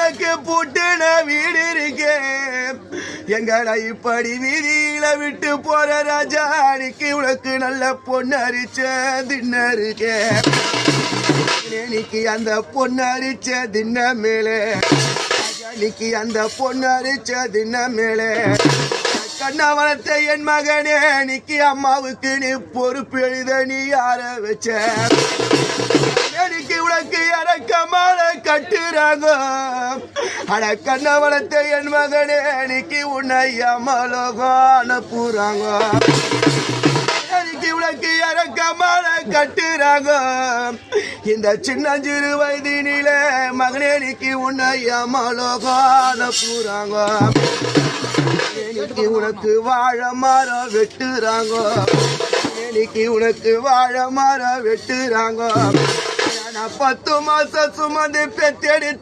உனக்கு பூட்டுன வீடு இருக்கேன் எங்களை இப்படி வீதியில விட்டு போற ராஜானிக்கு உனக்கு நல்ல பொண்ணரிச்ச தின்ன இருக்கேன் இன்னைக்கு அந்த பொண்ணரிச்ச தின்ன மேலே ராஜானிக்கு அந்த பொண்ணரிச்ச தின்ன மேலே கண்ணா வளர்த்த என் மகனே நிக்கி அம்மாவுக்கு நீ பொறுப்பு எழுத நீ யார வச்ச எனக்கு உனக்கு இறக்கமான கட்டுறாங்க ஆனா கண்ணா வளர்த்த என் மகனே நிக்கி உன்னை அம்மாலோகம் அனுப்புறாங்க எனக்கு உனக்கு இறக்கமான கட்டுறாங்க இந்த சின்னஞ்சிறு வயதினில மகனே நிக்கி உன்னை அம்மாலோகம் அனுப்புறாங்க இன்னைக்கு உனக்கு வாழை மரம் வெட்டுறாங்க இன்னைக்கு உனக்கு வாழை மரம் வெட்டுறாங்க 10 மாசம் சுமந்து பெத்தெடுத்த